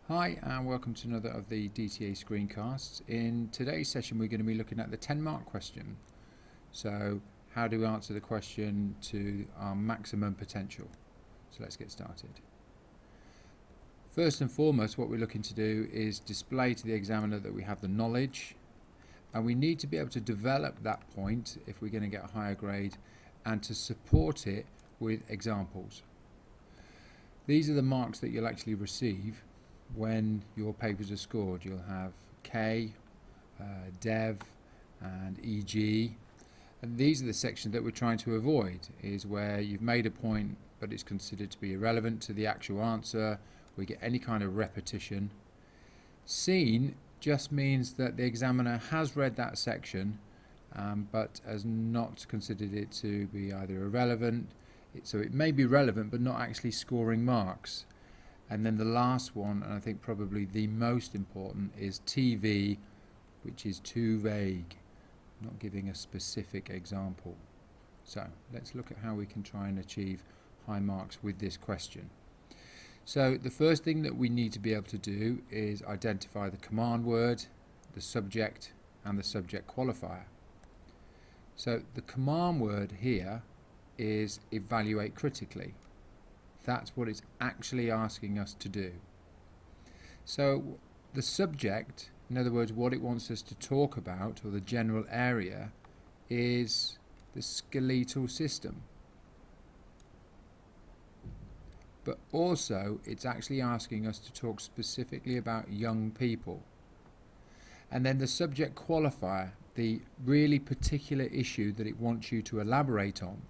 Hi and welcome to another of the DTA screencasts. In today's session we're going to be looking at the 10-mark question. So how do we answer the question to our maximum potential? So let's get started. First and foremost, what we're looking to do is display to the examiner that we have the knowledge, and we need to be able to develop that point if we're going to get a higher grade and to support it with examples. These are the marks that you'll actually receive when your papers are scored. You'll have K, Dev and EG, and these are the sections that we're trying to avoid, is where you've made a point but it's considered to be irrelevant to the actual answer. We get any kind of repetition. Seen just means that the examiner has read that section but has not considered it to be either irrelevant, so it may be relevant but not actually scoring marks. And then the last one, and I think probably the most important, is TV, which is too vague, not giving a specific example. So let's look at how we can try and achieve high marks with this question. So the first thing that we need to be able to do is identify the command word, the subject, and the subject qualifier. So the command word here is evaluate critically. That's what it's actually asking us to do. So the subject, in other words what it wants us to talk about, or the general area, is the skeletal system. But also it's actually asking us to talk specifically about young people. And then the subject qualifier, the really particular issue that it wants you to elaborate on,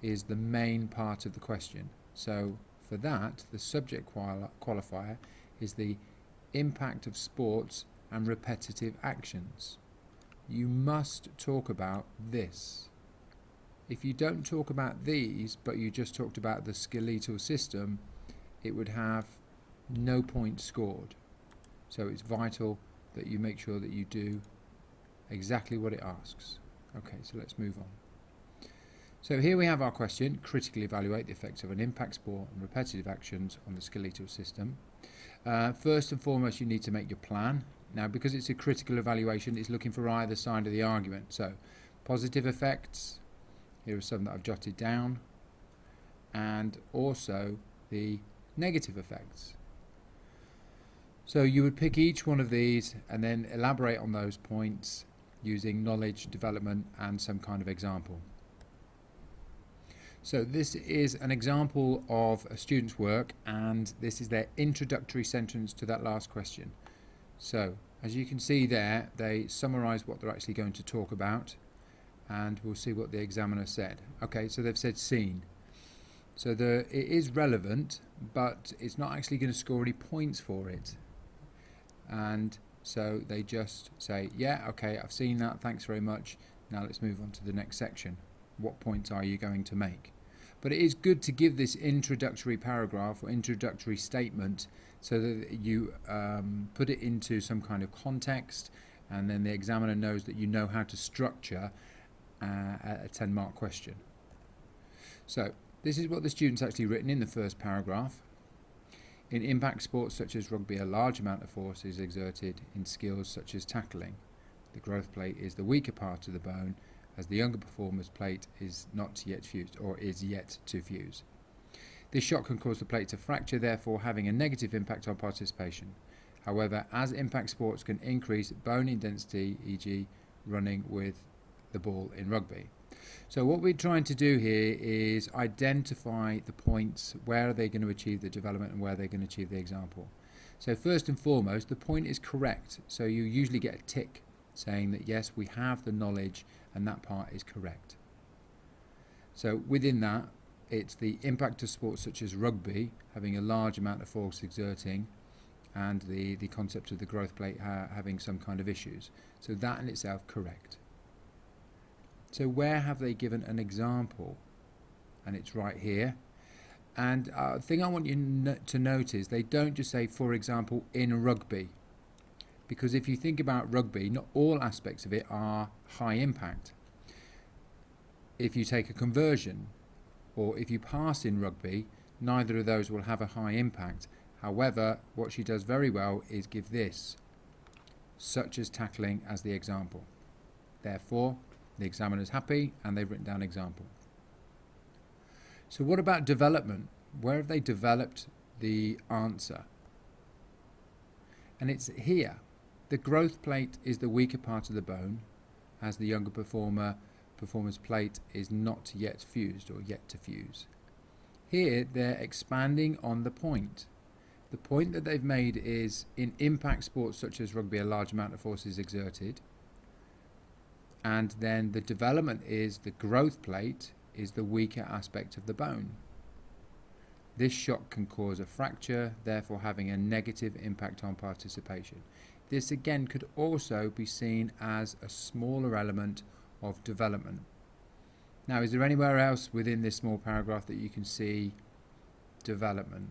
is the main part of the question. So for that, the subject qualifier is the impact of sports and repetitive actions. You must talk about this. If you don't talk about these, but you just talked about the skeletal system, it would have no points scored. So it's vital that you make sure that you do exactly what it asks. Okay, so let's move on. So here we have our question: critically evaluate the effects of an impact sport and repetitive actions on the skeletal system. First and foremost, you need to make your plan. Now, because it's a critical evaluation, it's looking for either side of the argument. So positive effects, here are some that I've jotted down, and also the negative effects. So you would pick each one of these and then elaborate on those points using knowledge, development, and some kind of example. So this is an example of a student's work, and this is their introductory sentence to that last question. So as you can see there, they summarize what they're actually going to talk about, and we'll see what the examiner said. Okay, so they've said seen. So it is relevant, but it's not actually going to score any points for it. And so they just say, yeah, okay, I've seen that, thanks very much. Now let's move on to the next section. What points are you going to make? But it is good to give this introductory paragraph or introductory statement so that you put it into some kind of context, and then the examiner knows that you know how to structure a 10-mark question. So this is what the student's actually written in the first paragraph. In impact sports such as rugby, a large amount of force is exerted in skills such as tackling. The growth plate is the weaker part of the bone, as the younger performer's plate is not yet fused, or is yet to fuse. This shock can cause the plate to fracture, therefore having a negative impact on participation. However, as impact sports can increase bone density, e.g. running with the ball in rugby. So what we're trying to do here is identify the points, where are they going to achieve the development and where they're going to achieve the example. So first and foremost, the point is correct. So you usually get a tick saying that yes, we have the knowledge and that part is correct. So within that, it's the impact of sports such as rugby having a large amount of force exerting, and the concept of the growth plate having some kind of issues. So that in itself correct. So where have they given an example? And it's right here. And the thing I want you to note is they don't just say, for example, in rugby. Because if you think about rugby, not all aspects of it are high impact. If you take a conversion, or if you pass in rugby, neither of those will have a high impact, However, what she does very well is give this, such as tackling, as the example. Therefore, the examiner's happy and they've written down example. So what about development? Where have they developed the answer? And it's here. The growth plate is the weaker part of the bone, as the younger performer's plate is not yet fused or yet to fuse. Here they're expanding on the point. The point that they've made is, in impact sports such as rugby, a large amount of force is exerted, and then the development is the growth plate is the weaker aspect of the bone. This shock can cause a fracture, therefore having a negative impact on participation. This again could also be seen as a smaller element of development. Now, is there anywhere else within this small paragraph that you can see development?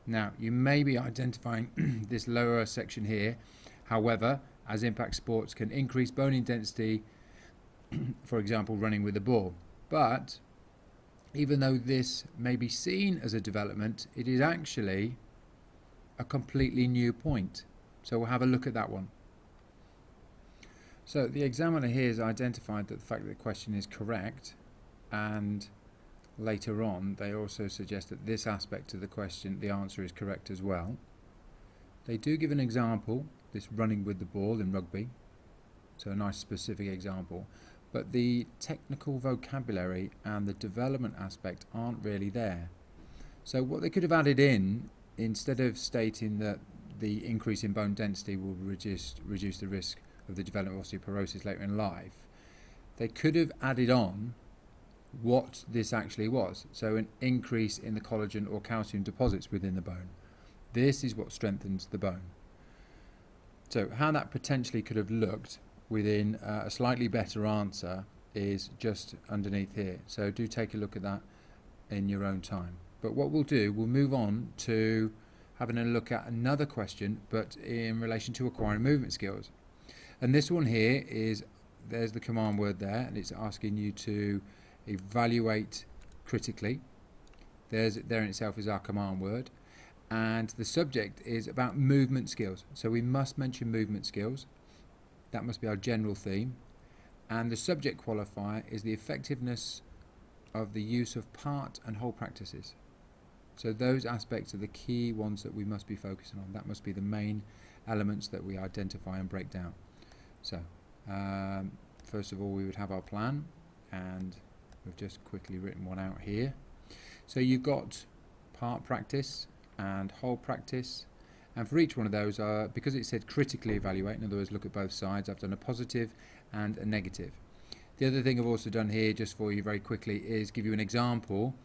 Now, you may be identifying this lower section here. However, as impact sports can increase bone density, for example, running with a ball. But even though this may be seen as a development, it is actually a completely new point. So we'll have a look at that one. So the examiner here has identified that the fact that the question is correct, and later on they also suggest that this aspect of the question, the answer is correct as well. They do give an example, this running with the ball in rugby, so a nice specific example, but the technical vocabulary and the development aspect aren't really there. So what they could have added in, instead of stating that the increase in bone density will reduce the risk of the development of osteoporosis later in life, they could have added on what this actually was. So an increase in the collagen or calcium deposits within the bone. This is what strengthens the bone. So how that potentially could have looked within a slightly better answer is just underneath here. So do take a look at that in your own time. But what we'll do, we'll move on to having a look at another question, but in relation to acquiring movement skills. And this one here is, there's the command word there, and it's asking you to evaluate critically. There in itself is our command word. And the subject is about movement skills. So we must mention movement skills. That must be our general theme. And the subject qualifier is the effectiveness of the use of part and whole practices. So those aspects are the key ones that we must be focusing on. That must be the main elements that we identify and break down. So first of all, we would have our plan, and we've just quickly written one out here. So you've got part practice and whole practice, and for each one of those, because it said critically evaluate, in other words look at both sides, I've done a positive and a negative. The other thing I've also done here, just for you very quickly, is give you an example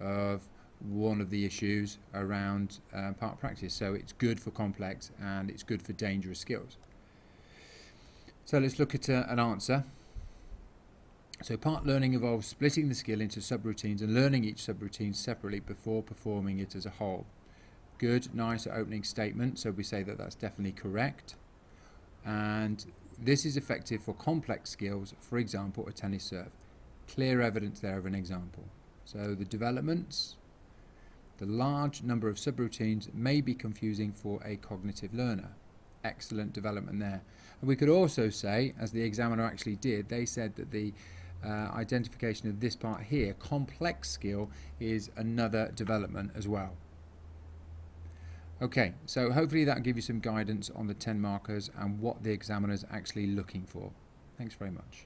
of one of the issues around part practice. So it's good for complex and it's good for dangerous skills. So let's look at an answer. So part learning involves splitting the skill into subroutines and learning each subroutine separately before performing it as a whole. Good, nice opening statement, so we say that that's definitely correct. And this is effective for complex skills, for example, a tennis serve. Clear evidence there of an example. So the developments, the large number of subroutines may be confusing for a cognitive learner. Excellent development there. And we could also say, as the examiner actually did, they said that the identification of this part here, complex skill, is another development as well. Okay, so hopefully that will give you some guidance on the 10 markers and what the examiner's actually looking for. Thanks very much.